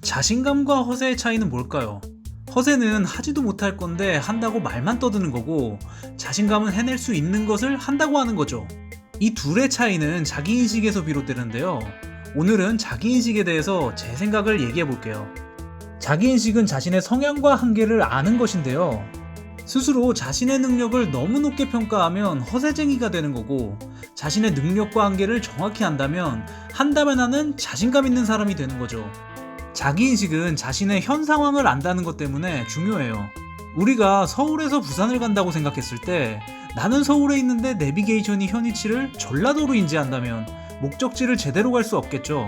자신감과 허세의 차이는 뭘까요? 허세는 하지도 못할 건데 한다고 말만 떠드는 거고, 자신감은 해낼 수 있는 것을 한다고 하는 거죠. 이 둘의 차이는 자기인식에서 비롯되는데요. 오늘은 자기인식에 대해서 제 생각을 얘기해 볼게요. 자기인식은 자신의 성향과 한계를 아는 것인데요. 스스로 자신의 능력을 너무 높게 평가하면 허세쟁이가 되는 거고, 자신의 능력과 한계를 정확히 안다면 한다면 하는 자신감 있는 사람이 되는 거죠. 자기인식은 자신의 현 상황을 안다는 것 때문에 중요해요. 우리가 서울에서 부산을 간다고 생각했을 때, 나는 서울에 있는데 내비게이션이 현 위치를 전라도로 인지한다면 목적지를 제대로 갈 수 없겠죠.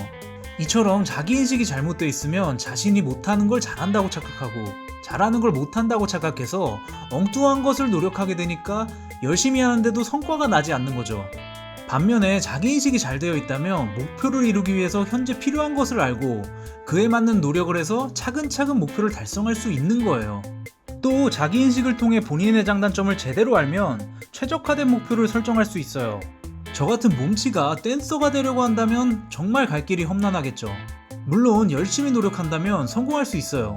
이처럼 자기인식이 잘못되어 있으면 자신이 못하는 걸 잘한다고 착각하고, 잘하는 걸 못한다고 착각해서 엉뚱한 것을 노력하게 되니까 열심히 하는데도 성과가 나지 않는 거죠. 반면에 자기인식이 잘 되어 있다면 목표를 이루기 위해서 현재 필요한 것을 알고 그에 맞는 노력을 해서 차근차근 목표를 달성할 수 있는 거예요. 또 자기인식을 통해 본인의 장단점을 제대로 알면 최적화된 목표를 설정할 수 있어요. 저 같은 몸치가 댄서가 되려고 한다면 정말 갈 길이 험난하겠죠. 물론 열심히 노력한다면 성공할 수 있어요.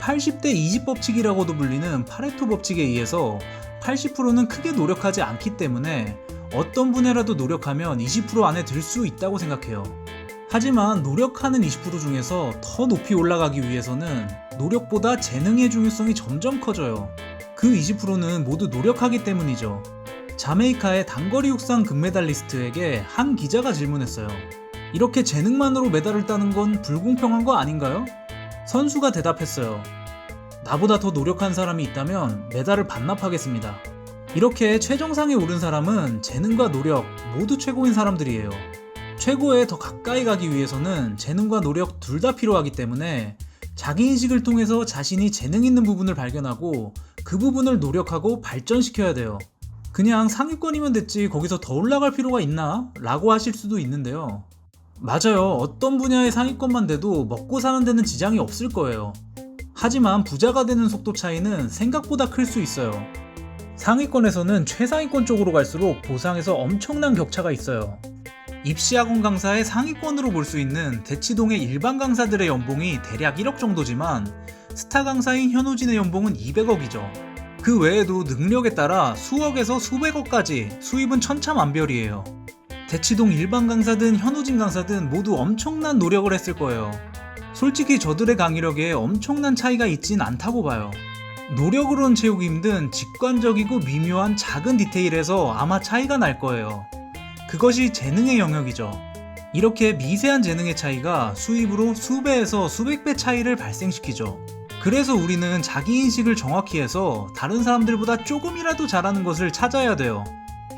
80대 20 법칙이라고도 불리는 파레토 법칙에 의해서 80%는 크게 노력하지 않기 때문에 어떤 분야라도 노력하면 20% 안에 들 수 있다고 생각해요. 하지만 노력하는 20% 중에서 더 높이 올라가기 위해서는 노력보다 재능의 중요성이 점점 커져요. 그 20%는 모두 노력하기 때문이죠. 자메이카의 단거리 육상 금메달리스트에게 한 기자가 질문했어요. 이렇게 재능만으로 메달을 따는 건 불공평한 거 아닌가요? 선수가 대답했어요. 나보다 더 노력한 사람이 있다면 메달을 반납하겠습니다. 이렇게 최정상에 오른 사람은 재능과 노력 모두 최고인 사람들이에요. 최고에 더 가까이 가기 위해서는 재능과 노력 둘 다 필요하기 때문에 자기인식을 통해서 자신이 재능 있는 부분을 발견하고 그 부분을 노력하고 발전시켜야 돼요. 그냥 상위권이면 됐지 거기서 더 올라갈 필요가 있나? 라고 하실 수도 있는데요. 맞아요. 어떤 분야의 상위권만 돼도 먹고 사는 데는 지장이 없을 거예요. 하지만 부자가 되는 속도 차이는 생각보다 클 수 있어요. 상위권에서는 최상위권 쪽으로 갈수록 보상에서 엄청난 격차가 있어요. 입시학원 강사의 상위권으로 볼 수 있는 대치동의 일반 강사들의 연봉이 대략 1억 정도지만 스타 강사인 현우진의 연봉은 200억이죠. 그 외에도 능력에 따라 수억에서 수백억까지 수입은 천차만별이에요. 대치동 일반 강사든 현우진 강사든 모두 엄청난 노력을 했을 거예요. 솔직히 저들의 강의력에 엄청난 차이가 있진 않다고 봐요. 노력으로는 채우기 힘든 직관적이고 미묘한 작은 디테일에서 아마 차이가 날 거예요. 그것이 재능의 영역이죠. 이렇게 미세한 재능의 차이가 수입으로 수배에서 수백 배 차이를 발생시키죠. 그래서 우리는 자기인식을 정확히 해서 다른 사람들보다 조금이라도 잘하는 것을 찾아야 돼요.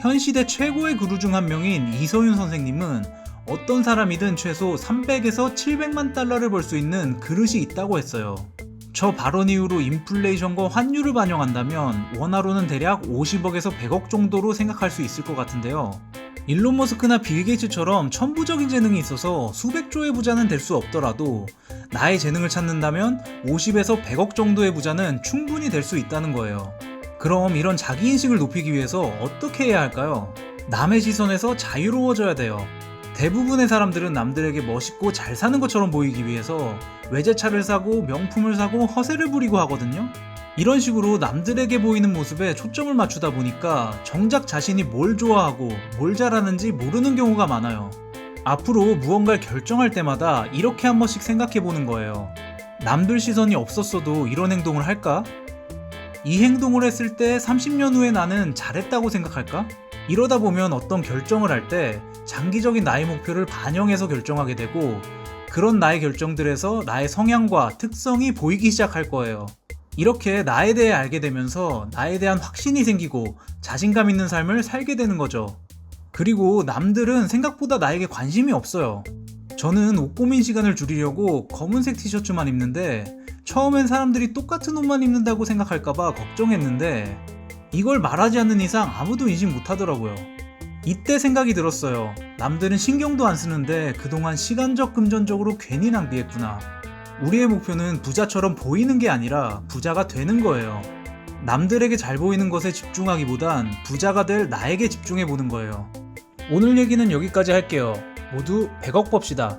현 시대 최고의 그루 중 한 명인 이서윤 선생님은 어떤 사람이든 최소 300에서 700만 달러를 벌 수 있는 그릇이 있다고 했어요. 저 발언 이후로 인플레이션과 환율을 반영한다면 원화로는 대략 50억에서 100억 정도로 생각할 수 있을 것 같은데요. 일론 머스크나 빌 게이츠처럼 천부적인 재능이 있어서 수백조의 부자는 될 수 없더라도 나의 재능을 찾는다면 50에서 100억 정도의 부자는 충분히 될 수 있다는 거예요. 그럼 이런 자기인식을 높이기 위해서 어떻게 해야 할까요? 남의 시선에서 자유로워져야 돼요. 대부분의 사람들은 남들에게 멋있고 잘 사는 것처럼 보이기 위해서 외제차를 사고 명품을 사고 허세를 부리고 하거든요. 이런 식으로 남들에게 보이는 모습에 초점을 맞추다 보니까 정작 자신이 뭘 좋아하고 뭘 잘하는지 모르는 경우가 많아요. 앞으로 무언가를 결정할 때마다 이렇게 한 번씩 생각해 보는 거예요. 남들 시선이 없었어도 이런 행동을 할까? 이 행동을 했을 때 30년 후에 나는 잘했다고 생각할까? 이러다 보면 어떤 결정을 할 때 장기적인 나의 목표를 반영해서 결정하게 되고, 그런 나의 결정들에서 나의 성향과 특성이 보이기 시작할 거예요. 이렇게 나에 대해 알게 되면서 나에 대한 확신이 생기고 자신감 있는 삶을 살게 되는 거죠. 그리고 남들은 생각보다 나에게 관심이 없어요. 저는 옷 고민 시간을 줄이려고 검은색 티셔츠만 입는데 처음엔 사람들이 똑같은 옷만 입는다고 생각할까봐 걱정했는데 이걸 말하지 않는 이상 아무도 인식 못하더라고요. 이때 생각이 들었어요. 남들은 신경도 안 쓰는데 그동안 시간적 금전적으로 괜히 낭비했구나. 우리의 목표는 부자처럼 보이는 게 아니라 부자가 되는 거예요. 남들에게 잘 보이는 것에 집중하기보단 부자가 될 나에게 집중해보는 거예요. 오늘 얘기는 여기까지 할게요. 모두 100억 법시다.